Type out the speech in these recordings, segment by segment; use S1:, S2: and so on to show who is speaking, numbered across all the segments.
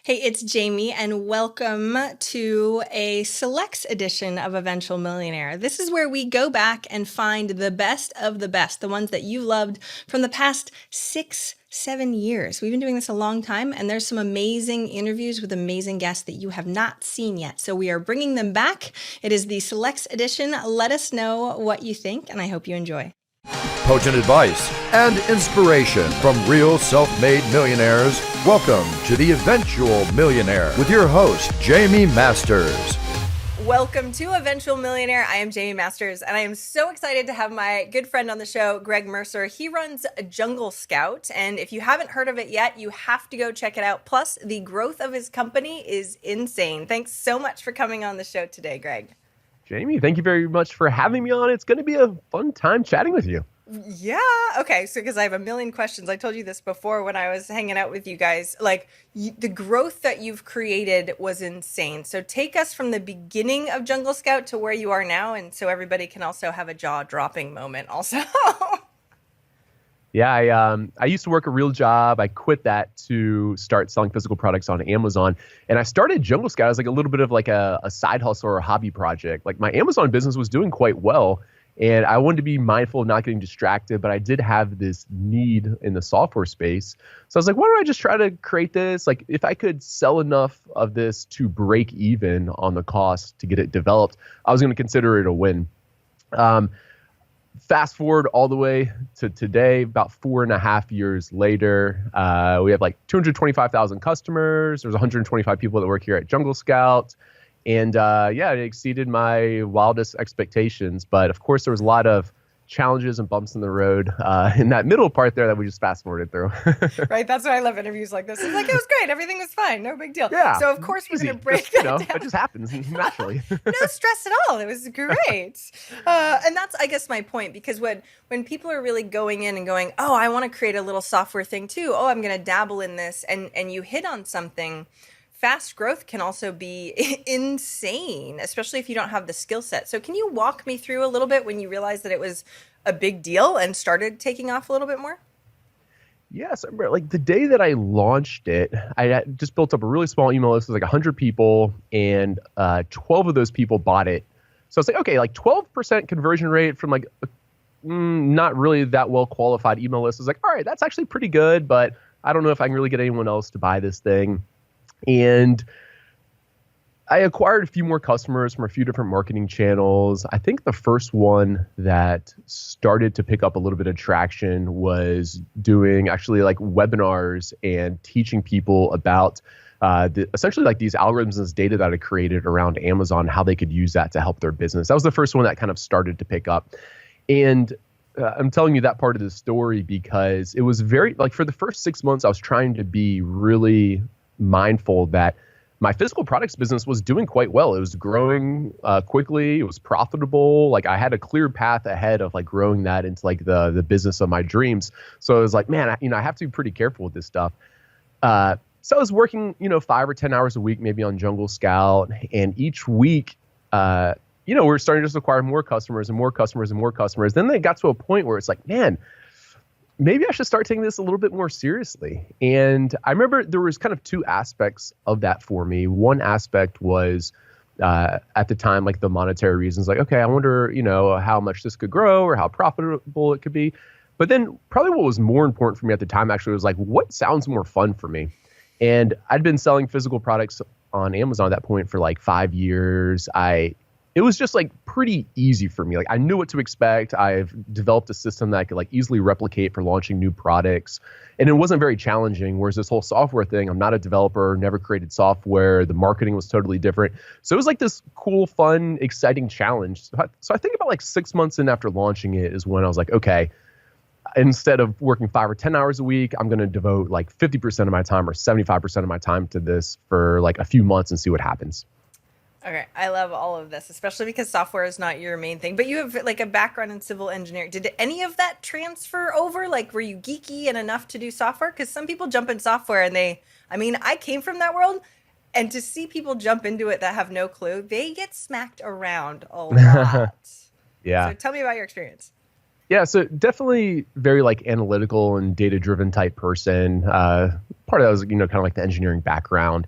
S1: Hey, it's Jamie, and welcome to a selects edition of Eventual Millionaire. This is where we go back and find the best of the best, the ones that you loved from the past 6-7 years. We've been doing this a long time, and there's some amazing interviews with amazing guests that you have not seen yet. So we are bringing them back. It is the selects edition. Let us know what you think, and I hope you enjoy.
S2: Potent advice and inspiration from real self-made millionaires. Welcome to the Eventual Millionaire with your host, Jamie Masters.
S1: Welcome to Eventual Millionaire. I am Jamie Masters, and I am so excited to have my good friend on the show, Greg Mercer. He runs Jungle Scout, and if you haven't heard of it yet, you have to go check it out. Plus, the growth of his company is insane. Thanks so much for coming on the show today, Greg.
S3: Jamie, thank you very much for having me on. It's going to be a fun time chatting with you.
S1: Yeah. Okay. So, because I have a million questions. I told you this before when I was hanging out with you guys. The growth that you've created was insane. So take us from the beginning of Jungle Scout to where you are now, and so everybody can also have a jaw-dropping moment also.
S3: Yeah, I used to work a real job. I quit that to start selling physical products on Amazon. And I started Jungle Scout as like a little bit of like a side hustle or a hobby project. Like my Amazon business was doing quite well. And I wanted to be mindful of not getting distracted, but I did have this need in the software space. So I was like, why don't I just try to create this? Like if I could sell enough of this to break even on the cost to get it developed, I was going to consider it a win. Fast forward all the way to today, about 4.5 years later, we have like 225,000 customers. There's 125 people that work here at Jungle Scout. And it exceeded my wildest expectations. But of course, there was a lot of challenges and bumps in the road in that middle part there that we just fast forwarded through.
S1: Right. That's why I love interviews like this. It's like, it was great. Everything was fine. No big deal.
S3: Yeah.
S1: So of course we're going to break
S3: that
S1: down.
S3: It just happens naturally.
S1: No stress at all. It was great. And that's, I guess, my point, because when people are really going in and going, oh, I want to create a little software thing too. Oh, I'm going to dabble in this. And you hit on something. Fast growth can also be insane, especially if you don't have the skill set. So can you walk me through a little bit when you realized that it was a big deal and started taking off a little bit more?
S3: Yes, I remember, like the day that I launched it, I had just built up a really small email list. It was like 100 people, and 12 of those people bought it. So it's like, okay, like 12% conversion rate from like not really that well qualified email list. I was like, all right, that's actually pretty good, but I don't know if I can really get anyone else to buy this thing. And I acquired a few more customers from a few different marketing channels. I think the first one that started to pick up a little bit of traction was doing actually like webinars and teaching people about essentially like these algorithms and this data that I created around Amazon, how they could use that to help their business. That was the first one that kind of started to pick up. And I'm telling you that part of the story because it was very, like for the first 6 months, I was trying to be really mindful that my physical products business was doing quite well. It was growing quickly. It was profitable. Like I had a clear path ahead of like growing that into like the business of my dreams. So I was like, man, I have to be pretty careful with this stuff. So I was working, 5 or 10 hours a week, maybe on Jungle Scout. And each week, we're starting to just acquire more customers and more customers and more customers. Then they got to a point where it's like, man, maybe I should start taking this a little bit more seriously. And I remember there was kind of two aspects of that for me. One aspect was at the time, like the monetary reasons, like, okay, I wonder, how much this could grow or how profitable it could be. But then probably what was more important for me at the time actually was like, what sounds more fun for me? And I'd been selling physical products on Amazon at that point for like 5 years. It was just like pretty easy for me. Like I knew what to expect. I've developed a system that I could like easily replicate for launching new products. And it wasn't very challenging. Whereas this whole software thing, I'm not a developer, never created software. The marketing was totally different. So it was like this cool, fun, exciting challenge. So I think about like 6 months in after launching it is when I was like, okay, instead of working 5 or 10 hours a week, I'm going to devote like 50% of my time or 75% of my time to this for like a few months and see what happens.
S1: Okay, I love all of this, especially because software is not your main thing, but you have like a background in civil engineering. Did any of that transfer over? Like, were you geeky and enough to do software? Because some people jump in software and I came from that world, and to see people jump into it that have no clue, they get smacked around a lot.
S3: Yeah.
S1: So tell me about your experience.
S3: Yeah, so definitely very like analytical and data driven type person. Part of that was, kind of like the engineering background.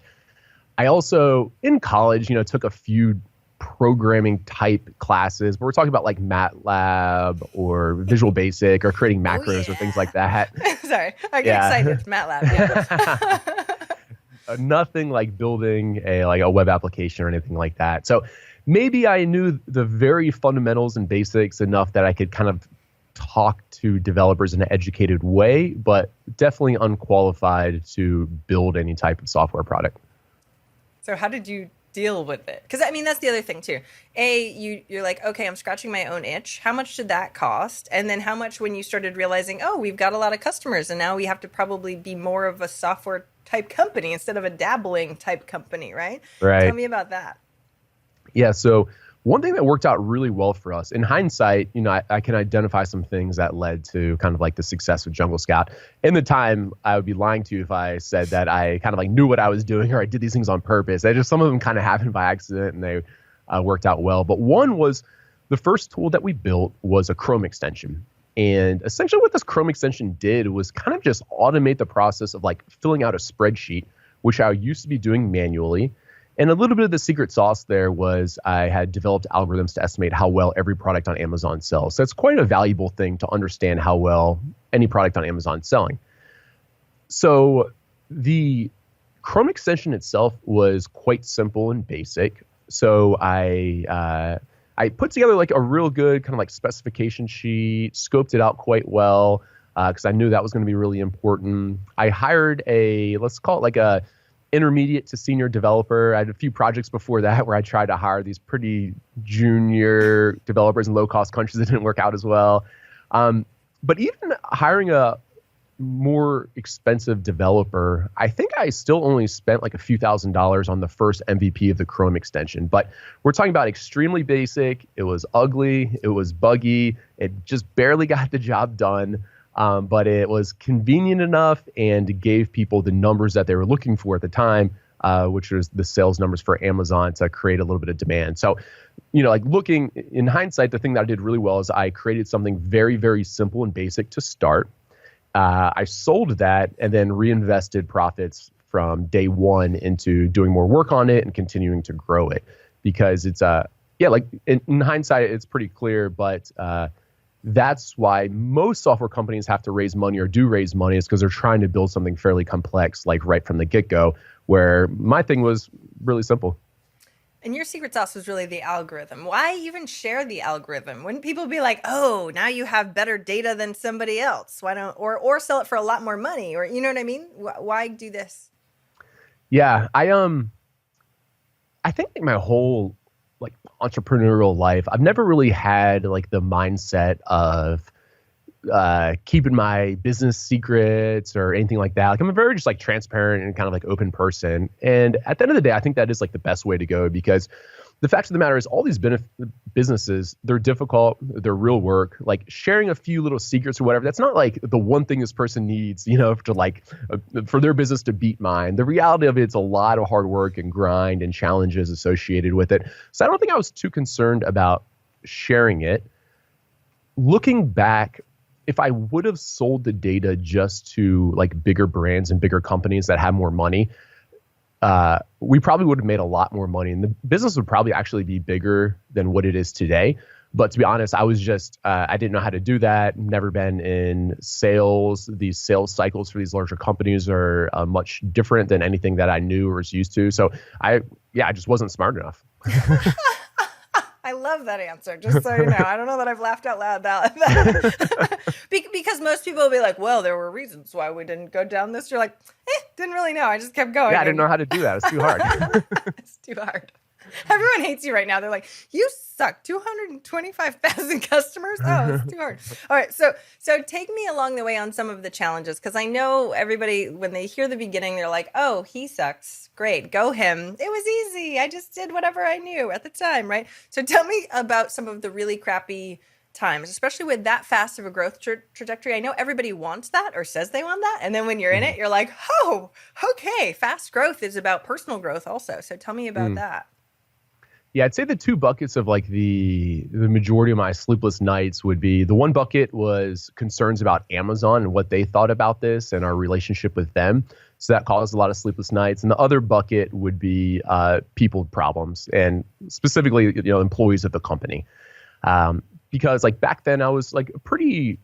S3: I also, in college, took a few programming type classes, but we're talking about like MATLAB or Visual Basic or creating
S1: Oh,
S3: macros or things like
S1: yeah.
S3: that.
S1: Sorry, I get
S3: Yeah.
S1: excited. MATLAB, yeah.
S3: Nothing like building a web application or anything like that. So maybe I knew the very fundamentals and basics enough that I could kind of talk to developers in an educated way, but definitely unqualified to build any type of software product.
S1: So how did you deal with it? Because I mean, that's the other thing too. You're like, okay, I'm scratching my own itch. How much did that cost? And then how much when you started realizing, oh, we've got a lot of customers, and now we have to probably be more of a software type company instead of a dabbling type company, right? Tell
S3: Right.
S1: me about that.
S3: Yeah. So one thing that worked out really well for us in hindsight, I can identify some things that led to kind of like the success with Jungle Scout. In the time, I would be lying to you if I said that I kind of like knew what I was doing or I did these things on purpose. Some of them kind of happened by accident and they worked out well. But one was the first tool that we built was a Chrome extension. And essentially what this Chrome extension did was kind of just automate the process of like filling out a spreadsheet, which I used to be doing manually. And a little bit of the secret sauce there was I had developed algorithms to estimate how well every product on Amazon sells. So it's quite a valuable thing to understand how well any product on Amazon is selling. So the Chrome extension itself was quite simple and basic. So I put together like a real good kind of like specification sheet, scoped it out quite well because I knew that was going to be really important. I hired let's call it like a intermediate to senior developer. I had a few projects before that where I tried to hire these pretty junior developers in low-cost countries that didn't work out as well. But even hiring a more expensive developer, I think I still only spent like a few $1,000s on the first MVP of the Chrome extension. But we're talking about extremely basic. It was ugly. It was buggy. It just barely got the job done. But it was convenient enough and gave people the numbers that they were looking for at the time, which was the sales numbers for Amazon to create a little bit of demand. So, like looking in hindsight, the thing that I did really well is I created something very, very simple and basic to start. I sold that and then reinvested profits from day one into doing more work on it and continuing to grow it because it's, like in hindsight, it's pretty clear, but that's why most software companies have to raise money or do raise money is because they're trying to build something fairly complex, like right from the get-go, where my thing was really simple.
S1: And your secret sauce was really the algorithm. Why even share the algorithm? Wouldn't people be like, "Oh, now you have better data than somebody else. Why don't or sell it for a lot more money?" Or you know what I mean? Why do this?
S3: Yeah, I think my whole like entrepreneurial life, I've never really had like the mindset of keeping my business secrets or anything like that. Like I'm a very just like transparent and kind of like open person. And at the end of the day, I think that is like the best way to go because the fact of the matter is all these businesses, they're difficult, they're real work. Like sharing a few little secrets or whatever, that's not like the one thing this person needs, to like for their business to beat mine. The reality of it's a lot of hard work and grind and challenges associated with it. So I don't think I was too concerned about sharing it. Looking back, if I would have sold the data just to like bigger brands and bigger companies that have more money, we probably would have made a lot more money and the business would probably actually be bigger than what it is today. But to be honest, I was just, I didn't know how to do that. Never been in sales. These sales cycles for these larger companies are much different than anything that I knew or was used to. So I just wasn't smart enough.
S1: I love that answer, just so you know. I don't know that I've laughed out loud because most people will be like, well, there were reasons why we didn't go down this. You're like, didn't really know. I just kept going.
S3: Yeah, I didn't know how to do that. It's too hard.
S1: It's too hard. Everyone hates you right now. They're like, you suck. 225,000 customers? Oh, it's too hard. All right. So take me along the way on some of the challenges, because I know everybody, when they hear the beginning, they're like, oh, he sucks. Great. Go him. It was easy. I just did whatever I knew at the time, right? So tell me about some of the really crappy times, especially with that fast of a growth trajectory. I know everybody wants that or says they want that. And then when you're in it, you're like, oh, okay. Fast growth is about personal growth also. So tell me about that.
S3: Yeah, I'd say the two buckets of like the majority of my sleepless nights would be, the one bucket was concerns about Amazon and what they thought about this and our relationship with them. So that caused a lot of sleepless nights. And the other bucket would be people problems, and specifically, employees of the company. Because like back then I was like a pretty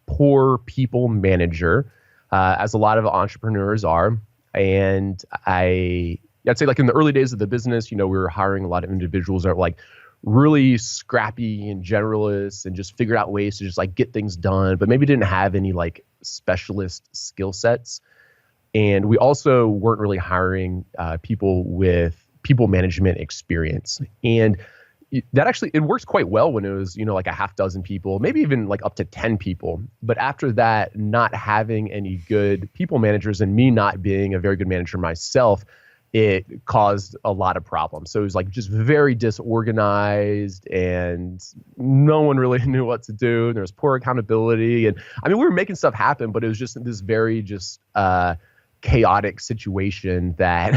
S3: poor people manager, as a lot of entrepreneurs are. And I'd say like in the early days of the business, we were hiring a lot of individuals that were like really scrappy and generalists and just figured out ways to just like get things done, but maybe didn't have any like specialist skill sets. And we also weren't really hiring people with people management experience. And that actually, it works quite well when it was, like a half dozen people, maybe even like up to 10 people. But after that, not having any good people managers and me not being a very good manager myself, it caused a lot of problems. So it was like just very disorganized and no one really knew what to do. There was poor accountability. And I mean, we were making stuff happen, but it was just this very just chaotic situation that,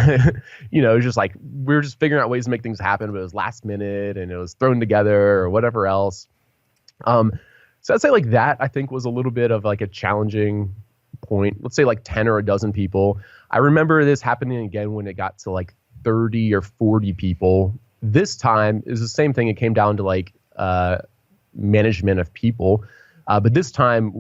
S3: it was just like, we were just figuring out ways to make things happen, but it was last minute and it was thrown together or whatever else. So I'd say like that, I think, was a little bit of like a challenging point. Let's say like 10 or a dozen people. I remember this happening again when it got to like 30 or 40 people. This time is the same thing. It came down to like management of people. But this time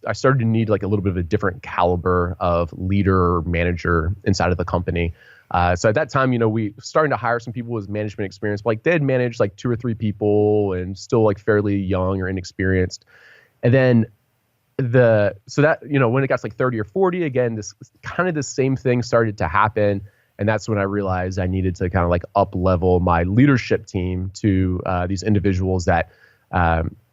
S3: I started to need like a little bit of a different caliber of leader or manager inside of the company. So at that time, we starting to hire some people with management experience, but like they had managed like 2 or 3 people and still like fairly young or inexperienced. And then when it got to like 30 or 40, again, this kind of the same thing started to happen. And that's when I realized I needed to kind of like up level my leadership team to these individuals that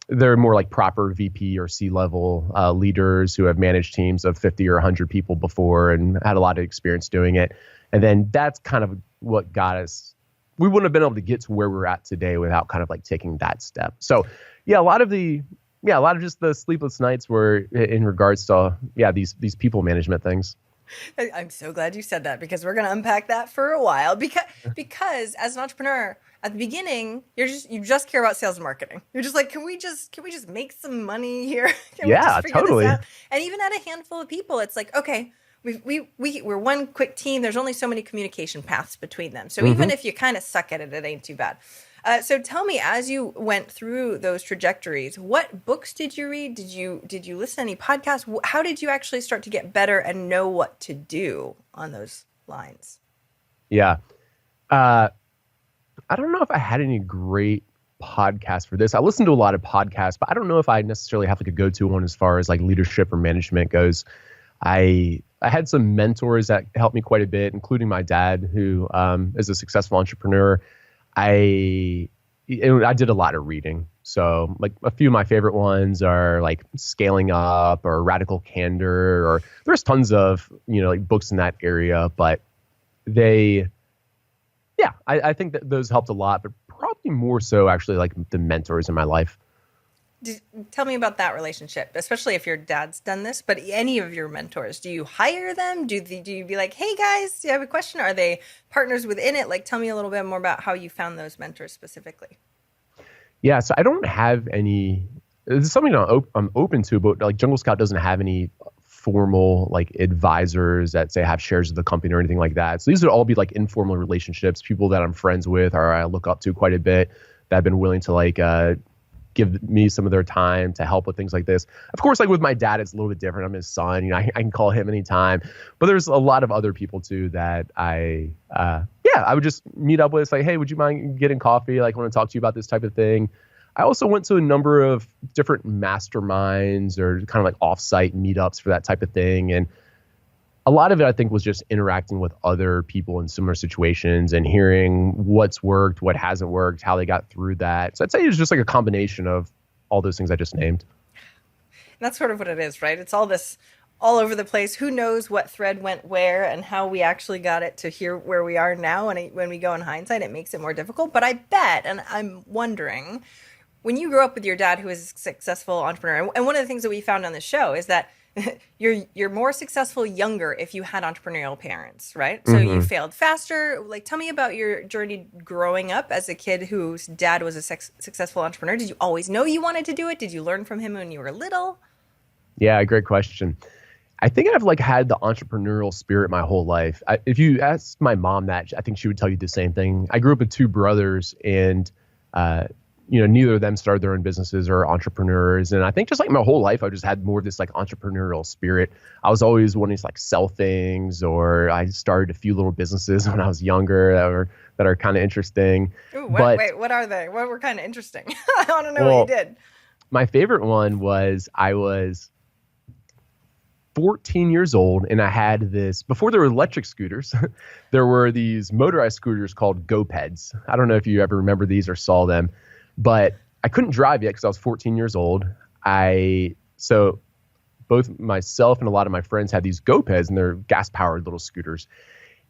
S3: they're more like proper VP or C-level leaders who have managed teams of 50 or 100 people before and had a lot of experience doing it. And then that's kind of what got us. We wouldn't have been able to get to where we're at today without kind of like taking that step. So yeah, a lot of just the sleepless nights were in regards to these people management things.
S1: I'm so glad you said that, because we're going to unpack that for a while, because as an entrepreneur at the beginning, you just care about sales and marketing. You're just like, can we just make some money here? Can we just figure
S3: totally.
S1: this out? And even at a handful of people, it's like, okay, we're one quick team. There's only so many communication paths between them. So even if you kind of suck at it, it ain't too bad. So tell me, as you went through those trajectories, what books did you read? Did you listen to any podcasts? How did you actually start to get better and know what to do on those lines?
S3: Yeah. I don't know if I had any great podcasts for this. I listened to a lot of podcasts, but I don't know if I necessarily have like a go-to one as far as like leadership or management goes. I had some mentors that helped me quite a bit, including my dad, who is a successful entrepreneur. I did a lot of reading. So like a few of my favorite ones are like Scaling Up or Radical Candor, or there's tons of, like books in that area, but I think that those helped a lot, but probably more so actually like the mentors in my life.
S1: Tell me about that relationship, especially if your dad's done this, but any of your mentors, do you hire them? Do you be like, hey guys, do you have a question? Are they partners within it? Like, tell me a little bit more about how you found those mentors specifically.
S3: Yeah, so I don't have any, it's something I'm open to, but like Jungle Scout doesn't have any formal like advisors that say have shares of the company or anything like that. So these would all be like informal relationships, people that I'm friends with or I look up to quite a bit that have been willing to like give me some of their time to help with things like this. Of course, like with my dad, it's a little bit different. I'm his son, I can call him anytime, but there's a lot of other people too that I would just meet up with. It's like, hey, would you mind getting coffee? Like, I want to talk to you about this type of thing. I also went to a number of different masterminds or kind of like offsite meetups for that type of thing. And a lot of it, I think, was just interacting with other people in similar situations and hearing what's worked, what hasn't worked, how they got through that. So I'd say it was just like a combination of all those things I just named.
S1: That's sort of what it is, right? It's all this all over the place. Who knows what thread went where and how we actually got it to here where we are now. And when we go in hindsight, it makes it more difficult. But I bet, and I'm wondering, when you grew up with your dad, who is a successful entrepreneur, and one of the things that we found on the show is that you're more successful younger if you had entrepreneurial parents, right? So you
S3: Hmm.
S1: failed faster. Like, tell me about your journey growing up as a kid whose dad was a successful entrepreneur. Did you always know you wanted to do it? Did you learn from him when you were little?
S3: Yeah, great question. I think I've like had the entrepreneurial spirit my whole life. If you ask my mom that, I think she would tell you the same thing. I grew up with two brothers, and uh, neither of them started their own businesses or entrepreneurs. And I think just like my whole life, I just had more of this like entrepreneurial spirit. I was always wanting to like sell things, or I started a few little businesses when I was younger that are kind of interesting.
S1: Ooh,
S3: But
S1: wait, what are they? What were kind of interesting? I want to know what you
S3: well,
S1: did.
S3: my favorite one was I was 14 years old, and I had this before there were electric scooters. There were these motorized scooters called GoPeds. I don't know if you ever remember these or saw them, but I couldn't drive yet because I was 14 years old. So both myself and a lot of my friends had these GoPeds, and they're gas powered little scooters.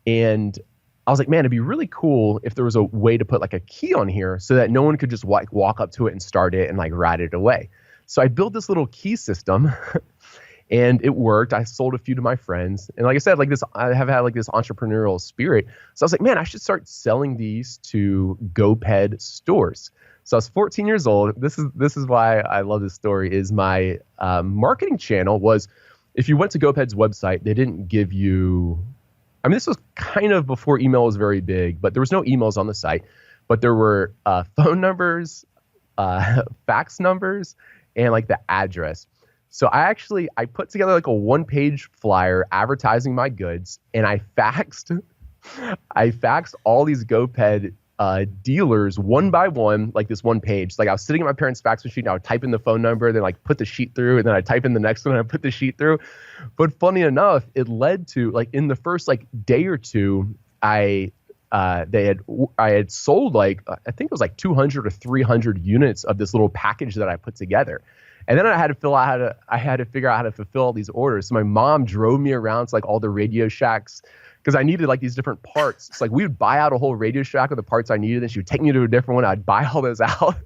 S3: And I was like, man, it'd be really cool if there was a way to put like a key on here so that no one could just walk up to it and start it and like ride it away. So I built this little key system. And it worked. I sold a few to my friends. And like I said, I have had like this entrepreneurial spirit. So I was like, man, I should start selling these to GoPed stores. So I was 14 years old. This is why I love this story is my marketing channel was, if you went to GoPed's website, they didn't give you, I mean, this was kind of before email was very big, but there was no emails on the site, but there were phone numbers, fax numbers, and like the address. So I put together like a 1-page flyer advertising my goods, and I faxed all these GoPed dealers one by one, like this one page. Like I was sitting at my parents' fax machine, I would type in the phone number, then like put the sheet through, and then I type in the next one and I put the sheet through. But funny enough, it led to like in the first like day or two, I had sold like I think it was like 200 or 300 units of this little package that I put together. And then I had to figure out how to fulfill all these orders. So my mom drove me around to like all the Radio Shacks because I needed like these different parts. It's like we would buy out a whole Radio Shack of the parts I needed, and she would take me to a different one. I'd buy all those out.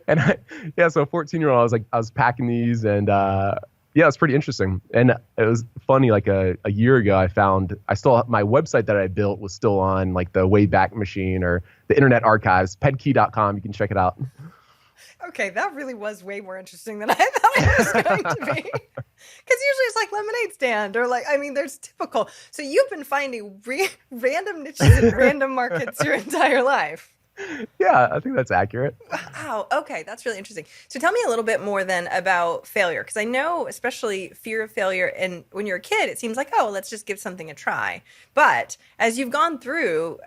S3: So 14-year-old, I was packing these, and it's pretty interesting. And it was funny, like a year ago, my website that I built was still on like the Wayback Machine or the Internet Archives, pedkey.com. You can check it out.
S1: Okay, that really was way more interesting than I thought it was going to be. Because usually it's like lemonade stand or like, I mean, there's typical. So you've been finding random niches and random markets your entire life.
S3: Yeah, I think that's accurate.
S1: Wow. Okay, that's really interesting. So tell me a little bit more then about failure, because I know especially fear of failure, and when you're a kid, it seems like, oh, let's just give something a try. But as you've gone through,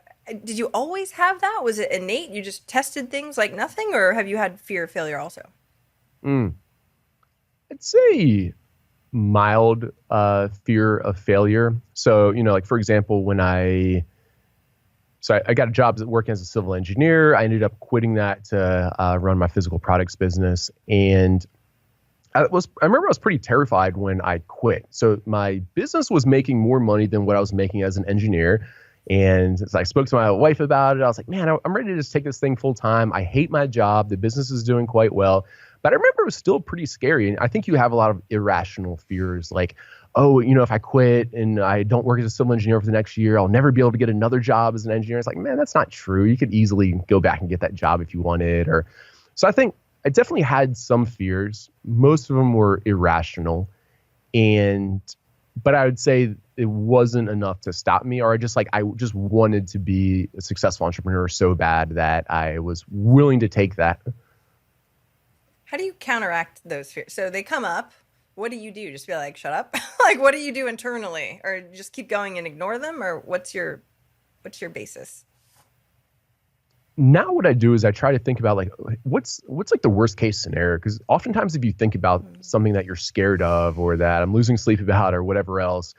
S1: did you always have that? Was it innate? You just tested things like nothing, or have you had fear of failure also?
S3: I'd say mild fear of failure. So, like for example, I got a job working as a civil engineer. I ended up quitting that to run my physical products business. And I remember I was pretty terrified when I quit. So my business was making more money than what I was making as an engineer. And as I spoke to my wife about it, I was like, man, I'm ready to just take this thing full time. I hate my job. The business is doing quite well. But I remember it was still pretty scary. And I think you have a lot of irrational fears like, oh, if I quit and I don't work as a civil engineer for the next year, I'll never be able to get another job as an engineer. It's like, man, that's not true. You could easily go back and get that job if you wanted. So I think I definitely had some fears. Most of them were irrational. But I would say it wasn't enough to stop me, or I just wanted to be a successful entrepreneur so bad that I was willing to take that.
S1: How do you counteract those fears? So they come up. What do you do? Just be like, shut up? Like, what do you do internally? Or just keep going and ignore them? Or what's your basis?
S3: Now what I do is I try to think about like what's like the worst case scenario, because oftentimes if you think about something that you're scared of or that I'm losing sleep about or whatever else,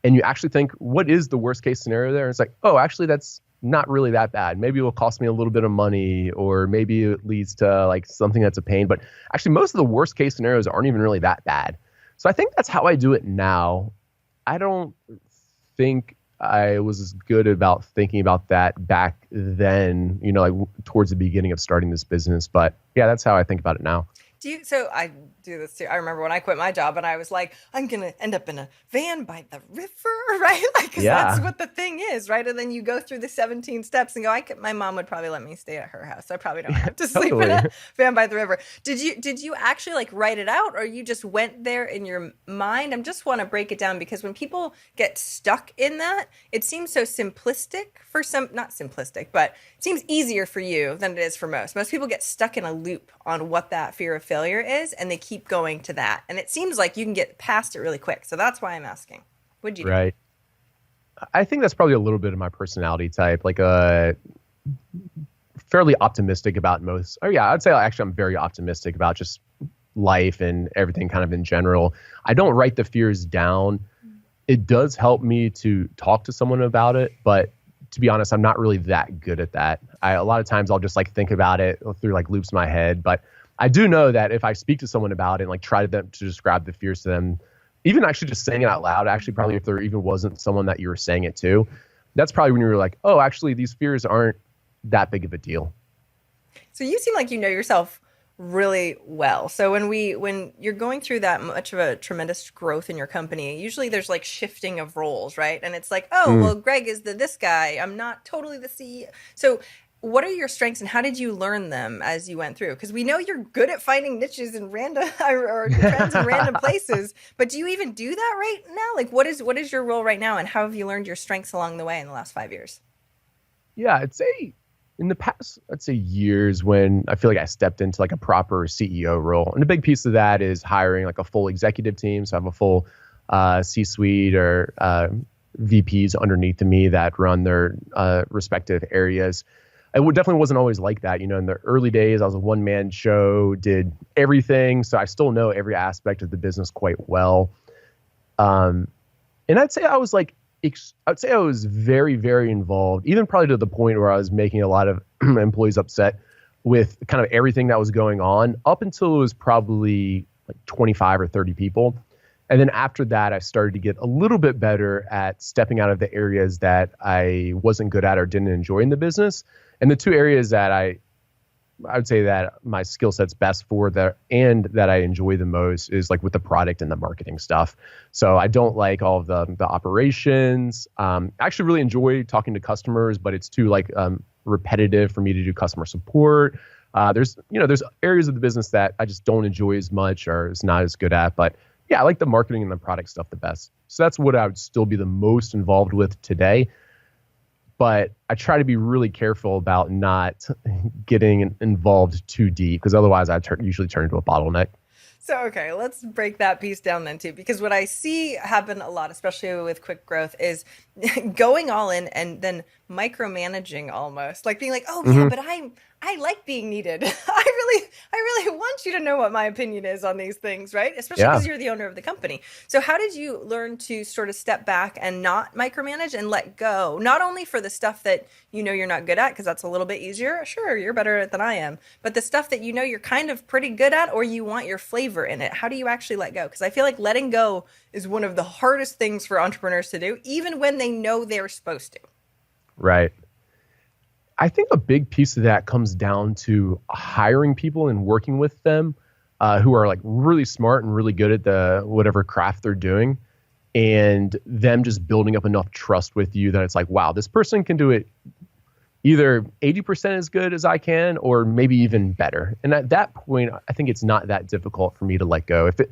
S3: and you actually think what is the worst case scenario there, it's like, oh, actually that's not really that bad. Maybe it will cost me a little bit of money, or maybe it leads to like something that's a pain, but actually most of the worst case scenarios aren't even really that bad. So I think that's how I do it now. I don't think I was as good about thinking about that back then, like towards the beginning of starting this business. But yeah, that's how I think about it now.
S1: So I do this too. I remember when I quit my job and I was like, I'm going to end up in a van by the river, right? Like, cause that's
S3: Yeah,
S1: what the thing is, right? And then you go through the 17 steps and go, my mom would probably let me stay at her house. I probably don't have to sleep in
S3: totally.
S1: a van by the river. Did you actually like write it out, or you just went there in your mind? I just want to break it down, because when people get stuck in that, it seems so simplistic for some, not simplistic, but it seems easier for you than it is for most. Most people get stuck in a loop on what that fear of failure is, and they keep going to that. And it seems like you can get past it really quick. So that's why I'm asking. What'd you do?
S3: Right. I think that's probably a little bit of my personality type, like fairly optimistic about most. Oh yeah, I'd say actually I'm very optimistic about just life and everything kind of in general. I don't write the fears down. It does help me to talk to someone about it, but to be honest, I'm not really that good at that. A lot of times I'll just like think about it through like loops in my head, but I do know that if I speak to someone about it and like try to describe the fears to them, even actually just saying it out loud, actually probably if there even wasn't someone that you were saying it to, that's probably when you were like, oh, actually these fears aren't that big of a deal.
S1: So you seem like you know yourself really well. So when you're going through that much of a tremendous growth in your company, usually there's like shifting of roles, right? And it's like, oh, well, Greg is this guy. I'm not totally the CEO. So what are your strengths and how did you learn them as you went through? Because we know you're good at finding niches in random or trends in random places, but do you even do that right now? Like what is your role right now, and how have you learned your strengths along the way in the last 5 years?
S3: Yeah, I'd say in the past, I'd say years, when I feel like I stepped into like a proper CEO role. And a big piece of that is hiring like a full executive team. So I have a full C-suite or VPs underneath of me that run their respective areas. It definitely wasn't always like that. You know, in the early days, I was a one-man show, did everything. So I still know every aspect of the business quite well. And I'd say I was like, I'd say I was very, very involved, even probably to the point where I was making a lot of employees upset with kind of everything that was going on up until it was probably like 25 or 30 people. And then after that, I started to get a little bit better at stepping out of the areas that I wasn't good at or didn't enjoy in the business. And the two areas that I would say that my skill set's best for that and that I enjoy the most is like with the product and the marketing stuff. So I don't like all of the operations. I actually really enjoy talking to customers, but it's too like repetitive for me to do customer support. There's areas of the business that I just don't enjoy as much or is not as good at. But yeah, I like the marketing and the product stuff the best. So that's what I would still be the most involved with today. But I try to be really careful about not getting involved too deep, because otherwise I usually turn into a bottleneck.
S1: So, okay, let's break that piece down then too, because what I see happen a lot, especially with quick growth, is going all in and then micromanaging almost, like being like, oh yeah, but I like being needed. I really want you to know what my opinion is on these things, right? Especially because you're the owner of the company. So how did you learn to sort of step back and not micromanage and let go, not only for the stuff that you know you're not good at, because that's a little bit easier. Sure, you're better at it than I am. But the stuff that you know you're kind of pretty good at, or you want your flavor in it, how do you actually let go? Because I feel like letting go is one of the hardest things for entrepreneurs to do, even when they know they're supposed to.
S3: Right. I think a big piece of that comes down to hiring people and working with them who are like really smart and really good at the whatever craft they're doing, and them just building up enough trust with you that it's like, wow, this person can do it either 80% as good as I can, or maybe even better. And at that point, I think it's not that difficult for me to let go. If it,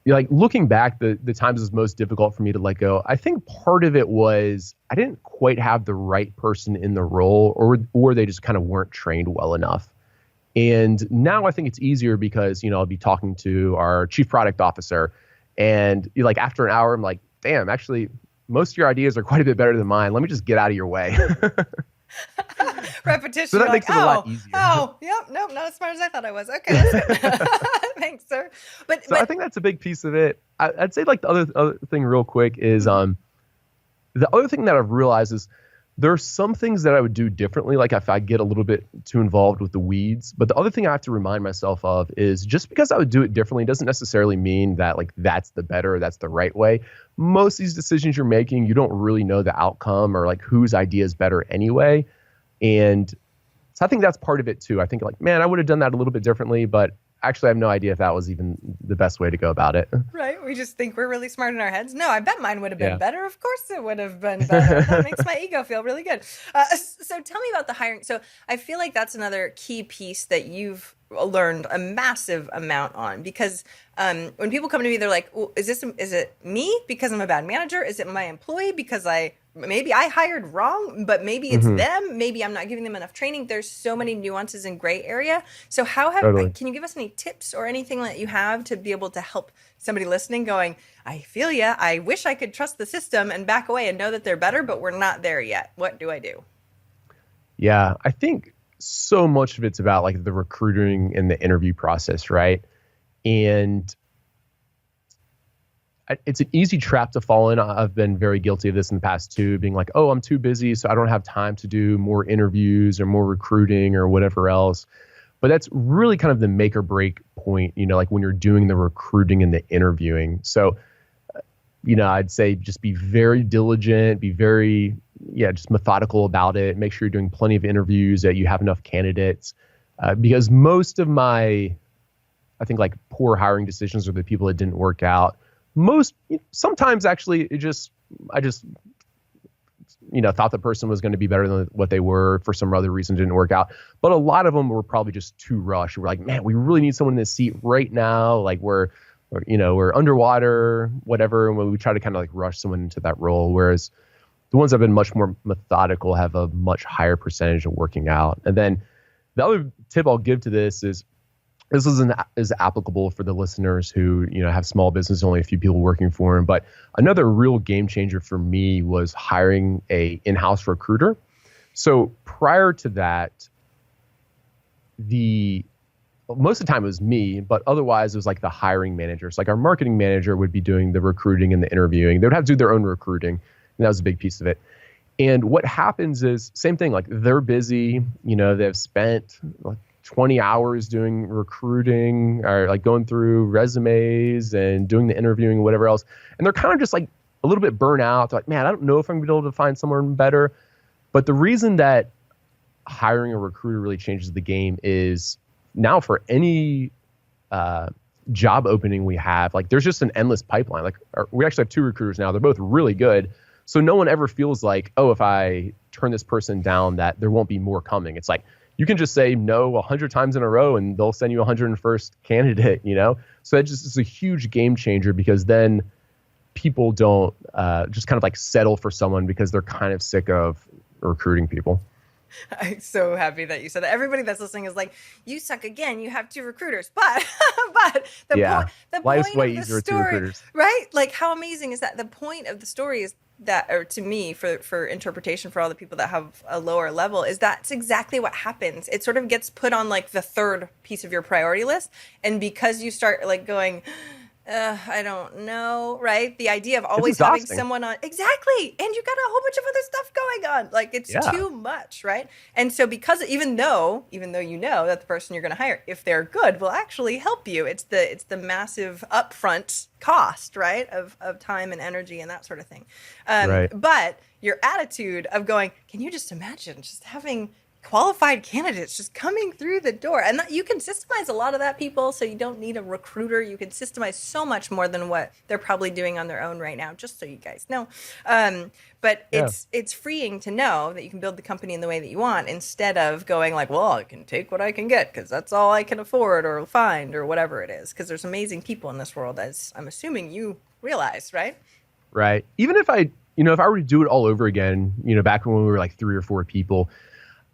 S3: like looking back, the times it was most difficult for me to let go, I think part of it was I didn't quite have the right person in the role, or they just kind of weren't trained well enough. And now I think it's easier because, I'll be talking to our chief product officer, and like after an hour, I'm like, damn, actually, most of your ideas are quite a bit better than mine. Let me just get out of your way.
S1: Repetition.
S3: So that makes it a lot easier.
S1: Yep, nope, not as smart as I thought I was. Okay, that's good. Thanks, sir. But
S3: I think that's a big piece of it. I'd say like the other thing real quick is the other thing that I've realized is there are some things that I would do differently, like if I get a little bit too involved with the weeds. But the other thing I have to remind myself of is just because I would do it differently doesn't necessarily mean that like that's the better or that's the right way. Most of these decisions you're making, you don't really know the outcome or like whose idea is better anyway. And so I think that's part of it too. I think like, man, I would have done that a little bit differently, but actually have no idea if that was even the best way to go about it.
S1: Right. We just think we're really smart in our heads. No, I bet mine would have been
S3: Yeah.
S1: better. Of course it would have been better. That makes my ego feel really good. So tell me about the hiring. So I feel like that's another key piece that you've learned a massive amount on, because when people come to me, they're like, well, is it me because I'm a bad manager? Is it my employee because maybe I hired wrong, but maybe it's them. Maybe I'm not giving them enough training. There's so many nuances in gray area. So can you give us any tips or anything that you have to be able to help somebody listening going, I feel ya. I wish I could trust the system and back away and know that they're better, but we're not there yet. What do I do?
S3: Yeah, I think so much of it's about like the recruiting and the interview process, right? And it's an easy trap to fall in. I've been very guilty of this in the past too, being like, oh, I'm too busy, so I don't have time to do more interviews or more recruiting or whatever else. But that's really kind of the make or break point, like when you're doing the recruiting and the interviewing. So, I'd say just be very diligent, be very, just methodical about it. Make sure you're doing plenty of interviews, that you have enough candidates. Because most of my, I think like poor hiring decisions are the people that didn't work out. Sometimes actually I just thought the person was going to be better than what they were, for some other reason didn't work out. But a lot of them were probably just too rushed. We're like, man, we really need someone in this seat right now. Like we're underwater, whatever. And when we try to kind of like rush someone into that role, whereas the ones that have been much more methodical have a much higher percentage of working out. And then the other tip I'll give to this is applicable for the listeners who, have small business, only a few people working for them. But another real game changer for me was hiring a in-house recruiter. So prior to that, most of the time it was me, but otherwise it was like the hiring managers. Like our marketing manager would be doing the recruiting and the interviewing. They would have to do their own recruiting. And that was a big piece of it. And what happens is same thing, like they're busy, they've spent like 20 hours doing recruiting or like going through resumes and doing the interviewing and whatever else. And they're kind of just like a little bit burnt out. They're like, man, I don't know if I'm going to be able to find someone better. But the reason that hiring a recruiter really changes the game is now for any job opening we have, like there's just an endless pipeline. Like we actually have 2 recruiters now. They're both really good. So no one ever feels like, oh, if I turn this person down, that there won't be more coming. It's like, you can just say no 100 times in a row and they'll send you 101st candidate, So that just is a huge game changer, because then people don't just kind of like settle for someone because they're kind of sick of recruiting people.
S1: I'm so happy that you said that. Everybody that's listening is like, you suck again. You have 2 recruiters, but the
S3: life's
S1: point
S3: way
S1: of the
S3: easier with 2
S1: story,
S3: recruiters,
S1: right? Like, how amazing is that? The point of the story is that, or to me, for interpretation for all the people that have a lower level, is that's exactly what happens. It sort of gets put on like the 3rd piece of your priority list, and because you start like going, I don't know, right? The idea of always having someone on, exactly, and you got a whole bunch of other stuff going on, like it's too much, right? And so because even though you know that the person you're going to hire, if they're good, will actually help you, it's the massive upfront cost, right, of time and energy and that sort of thing.
S3: Right.
S1: But your attitude of going, can you just imagine just having qualified candidates just coming through the door? And you can systemize a lot of that, people, so you don't need a recruiter. You can systemize so much more than what they're probably doing on their own right now, just so you guys know. But it's freeing to know that you can build the company in the way that you want, instead of going like, well, I can take what I can get because that's all I can afford or find or whatever it is. Because there's amazing people in this world, as I'm assuming you realize, right?
S3: Right. Even if I were to do it all over again, back when we were like 3 or 4 people,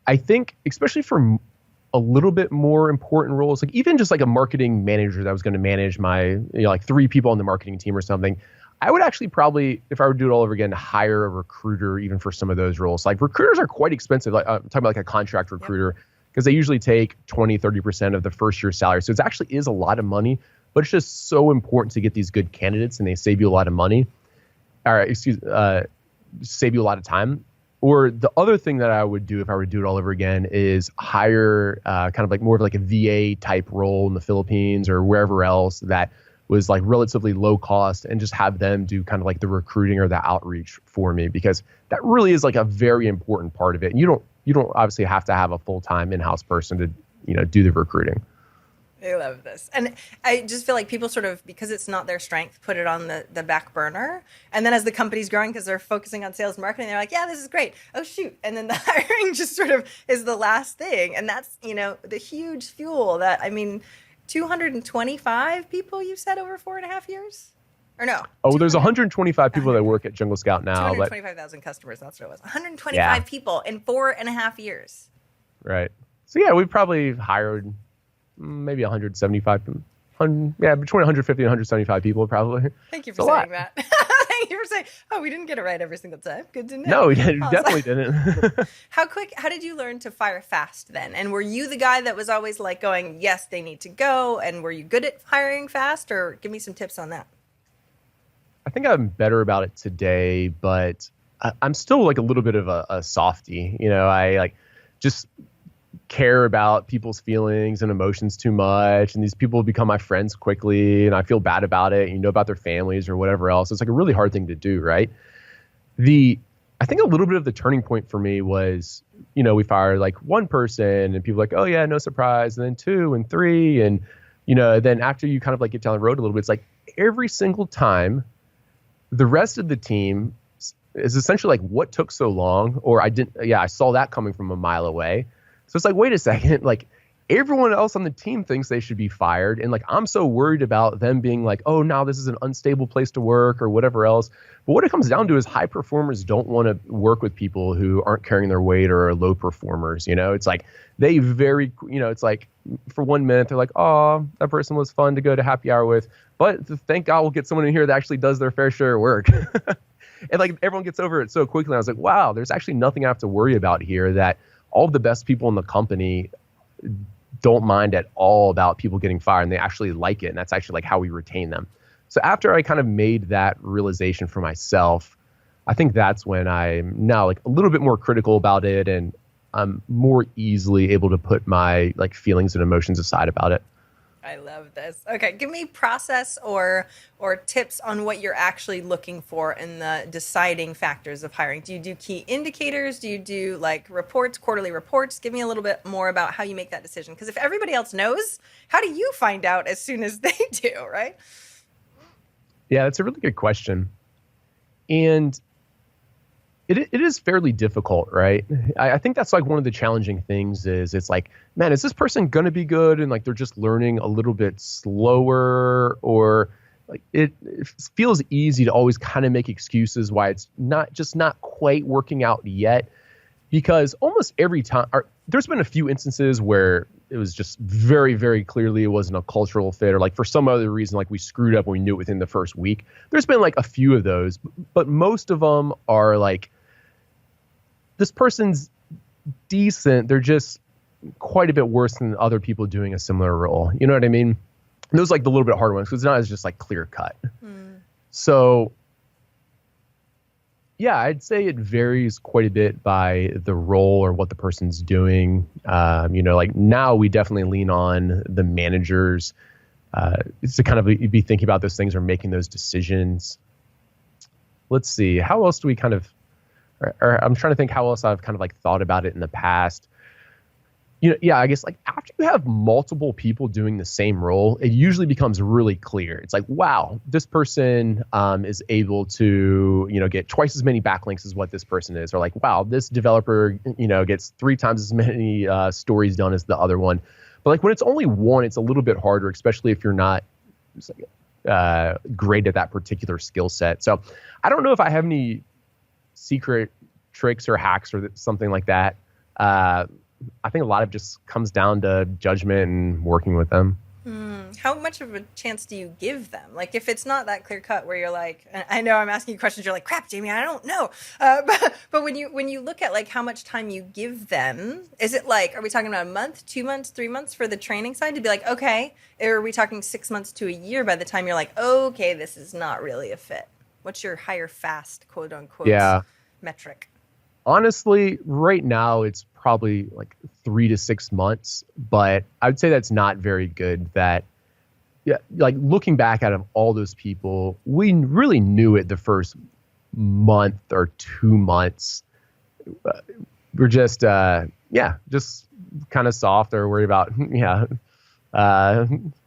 S3: I think, especially for a little bit more important roles, like even just like a marketing manager that was going to manage my, like 3 people on the marketing team or something, I would actually probably, if I were to do it all over again, hire a recruiter even for some of those roles. Like recruiters are quite expensive. Like I'm talking about like a contract recruiter, because they usually take 20-30% of the first year's salary. So it actually is a lot of money, but it's just so important to get these good candidates, and they save you a lot of money. Save you a lot of time. Or the other thing that I would do if I were to do it all over again is hire kind of like more of like a VA type role in the Philippines or wherever else that was like relatively low cost, and just have them do kind of like the recruiting or the outreach for me, because that really is like a very important part of it. And you don't obviously have to have a full-time in-house person to, do the recruiting.
S1: I love this. And I just feel like people sort of, because it's not their strength, put it on the back burner. And then as the company's growing, because they're focusing on sales and marketing, they're like, yeah, this is great. Oh, shoot. And then the hiring just sort of is the last thing. And that's, the huge fuel that, 225 people you said over 4.5 years? Or no?
S3: Oh, there's 125 people that work at Jungle Scout now.
S1: 225,000 customers, that's what it was. 125 people in 4.5 years.
S3: Right. So yeah, we've probably hired maybe 175, between 150 and 175 people probably.
S1: Thank you for saying that. Thank you for saying, we didn't get it right every single time. Good to know.
S3: No, we definitely didn't.
S1: How did you learn to fire fast then? And were you the guy that was always like going, yes, they need to go? And were you good at hiring fast? Or give me some tips on that.
S3: I think I'm better about it today, but I'm still like a little bit of a softie. I like just care about people's feelings and emotions too much, and these people become my friends quickly, and I feel bad about it. About their families or whatever else. It's like a really hard thing to do, right? I think a little bit of the turning point for me was, we fired like one person, and people were like, oh yeah, no surprise, and then 2 and 3, and then after you kind of like get down the road a little bit, it's like every single time, the rest of the team is essentially like, what took so long? Or I saw that coming from a mile away. So it's like, wait a second, like everyone else on the team thinks they should be fired. And like, I'm so worried about them being like, oh, now this is an unstable place to work or whatever else. But what it comes down to is high performers don't want to work with people who aren't carrying their weight or are low performers. It's like it's like for 1 minute, they're like, oh, that person was fun to go to happy hour with. But thank God we'll get someone in here that actually does their fair share of work. And like everyone gets over it so quickly. I was like, wow, there's actually nothing I have to worry about here, that all of the best people in the company don't mind at all about people getting fired, and they actually like it. And that's actually like how we retain them. So after I kind of made that realization for myself, I think that's when I'm now like a little bit more critical about it, and I'm more easily able to put my like feelings and emotions aside about it.
S1: I love this. Okay, give me process or tips on what you're actually looking for in the deciding factors of hiring. Do you do key indicators? Do you do like reports, quarterly reports? Give me a little bit more about how you make that decision. Because if everybody else knows, how do you find out as soon as they do, right?
S3: Yeah, that's a really good question. And it is fairly difficult, right? I think that's like one of the challenging things is it's like, man, is this person going to be good? And like, they're just learning a little bit slower, or like it feels easy to always kind of make excuses why it's not quite working out yet, because almost every time there's been a few instances where it was just very, very clearly it wasn't a cultural fit, or like for some other reason, like we screwed up and we knew it within the first week. There's been like a few of those, but most of them are like, this person's decent, they're just quite a bit worse than other people doing a similar role. You know what I mean? And those like the little bit harder ones, because it's not as just like clear cut. So yeah, I'd say it varies quite a bit by the role or what the person's doing. Like now we definitely lean on the managers to kind of be thinking about those things or making those decisions. Let's see, how else do we kind of, or I'm trying to think how else I've kind of like thought about it in the past. I guess like after you have multiple people doing the same role, it usually becomes really clear. It's like, wow, this person is able to, get twice as many backlinks as what this person is. Or like, wow, this developer, gets 3 times as many stories done as the other one. But like when it's only one, it's a little bit harder, especially if you're not great at that particular skill set. So I don't know if I have any secret tricks or hacks or something like that. I think a lot of it just comes down to judgment and working with them.
S1: How much of a chance do you give them? Like if it's not that clear cut where you're like, I know I'm asking you questions, you're like, crap, Jamie, I don't know. But when you look at like how much time you give them, is it like, are we talking about a month, 2 months, 3 months for the training side to be like, okay, or are we talking 6 months to a year by the time you're like, okay, this is not really a fit? What's your hire fast, quote unquote, metric?
S3: Honestly, right now it's probably like 3 to 6 months, but I would say that's not very good. That, like looking back at all those people, we really knew it the first month or 2 months. We're just, just kind of soft or worried about, yeah,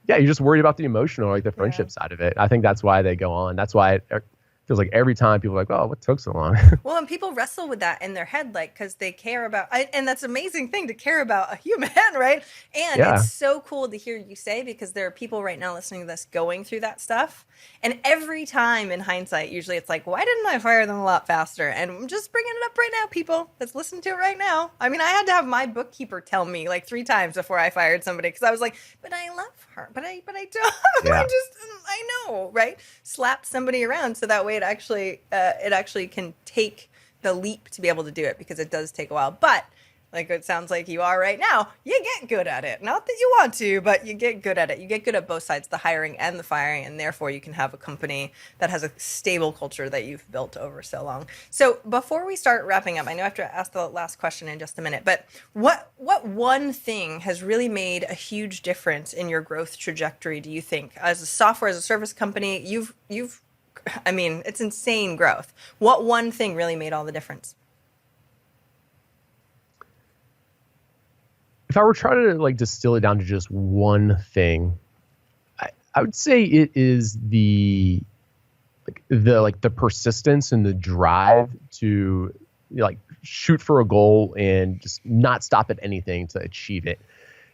S3: you're just worried about the emotional, like the friendship side of it. I think that's why they go on. That's why it feels like every time people are like, oh, what took so long?
S1: Well, and people wrestle with that in their head, like, because they care about, and that's an amazing thing to care about a human, right? And
S3: Yeah.
S1: it's so cool to hear you say, because there are people right now listening to this going through that stuff. And every time in hindsight, usually it's like, why didn't I fire them a lot faster? And I'm just bringing it up right now, people that's listening to it right now. I mean, I had to have my bookkeeper tell me like 3 times before I fired somebody, because I was like, but I love her, but I don't.
S3: Yeah.
S1: I know, right? Slap somebody around so that way it actually can take the leap to be able to do it, because it does take a while. But like it sounds like you are right now, you get good at it. Not that you want to, but you get good at it. You get good at both sides, the hiring and the firing, and therefore you can have a company that has a stable culture that you've built over so long. So before we start wrapping up, I know I have to ask the last question in just a minute, but what one thing has really made a huge difference in your growth trajectory, do you think? As a software as a service company, you've I mean, it's insane growth. What one thing really made all the difference?
S3: If I were trying to like distill it down to just one thing, I would say it is the persistence and the drive to like shoot for a goal and just not stop at anything to achieve it.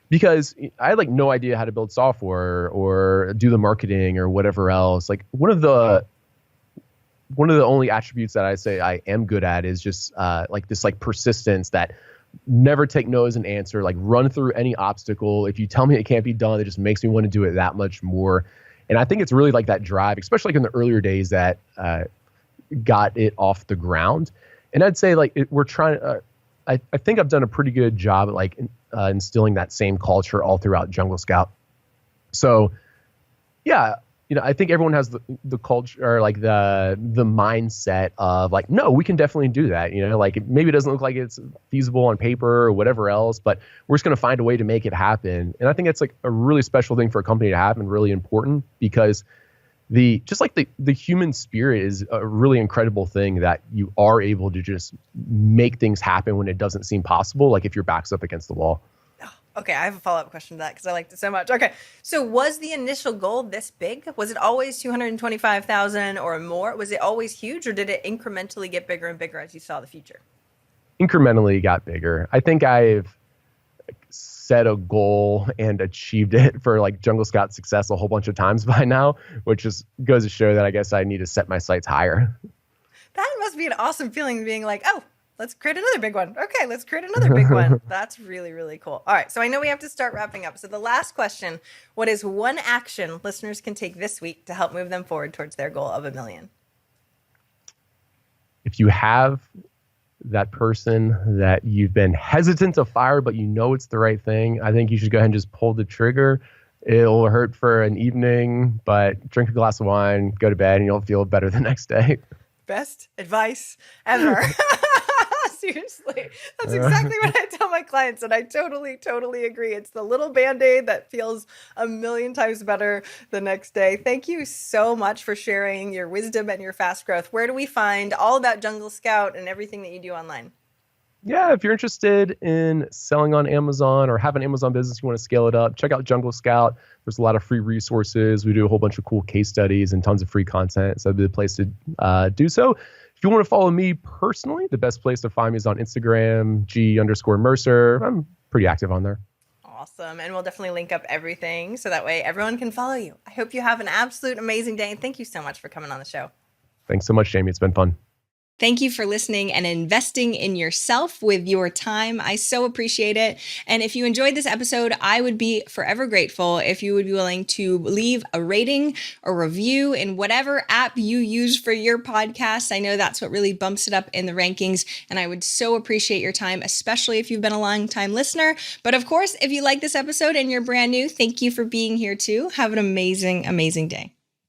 S3: Because I had like no idea how to build software or do the marketing or whatever else. Like one of the only attributes that I say I am good at is just like this like persistence, that never take no as an answer, like run through any obstacle. If you tell me it can't be done, it just makes me want to do it that much more. And I think it's really like that drive, especially like in the earlier days, that got it off the ground. And I'd say like we're trying I think I've done a pretty good job at like instilling that same culture all throughout Jungle Scout. So yeah, I think everyone has the culture, or like the mindset of like, no, we can definitely do that. Like maybe it doesn't look like it's feasible on paper or whatever else, but we're just going to find a way to make it happen. And I think it's like a really special thing for a company to have, and really important, because the human spirit is a really incredible thing, that you are able to just make things happen when it doesn't seem possible. Like if your back's up against the wall.
S1: Okay, I have a follow-up question to that because I liked it so much. Okay, so was the initial goal this big? Was it always 225,000 or more? Was it always huge, or did it incrementally get bigger and bigger as you saw the future?
S3: Incrementally got bigger. I think I've set a goal and achieved it for like Jungle Scout success a whole bunch of times by now, which just goes to show that I guess I need to set my sights higher.
S1: That must be an awesome feeling, being like, oh, let's create another big one. Okay, let's create another big one. That's really, really cool. All right, so I know we have to start wrapping up. So the last question, what is one action listeners can take this week to help move them forward towards their goal of $1 million?
S3: If you have that person that you've been hesitant to fire, but it's the right thing, I think you should go ahead and just pull the trigger. It'll hurt for an evening, but drink a glass of wine, go to bed, and you'll feel better the next day.
S1: Best advice ever. Seriously, that's exactly what I tell my clients, and I totally, totally agree. It's the little Band-Aid that feels a million times better the next day. Thank you so much for sharing your wisdom and your fast growth. Where do we find all about Jungle Scout and everything that you do online?
S3: Yeah, if you're interested in selling on Amazon or have an Amazon business, you want to scale it up, check out Jungle Scout. There's a lot of free resources. We do a whole bunch of cool case studies and tons of free content, so that'd be the place to do so. If you want to follow me personally, the best place to find me is on Instagram, G_Mercer. I'm pretty active on there.
S1: Awesome. And we'll definitely link up everything so that way everyone can follow you. I hope you have an absolute amazing day. And thank you so much for coming on the show.
S3: Thanks so much, Jamie. It's been fun.
S1: Thank you for listening and investing in yourself with your time. I so appreciate it. And if you enjoyed this episode, I would be forever grateful if you would be willing to leave a rating or review in whatever app you use for your podcast. I know that's what really bumps it up in the rankings. And I would so appreciate your time, especially if you've been a long-time listener. But of course, if you like this episode and you're brand new, thank you for being here too. Have an amazing, amazing day.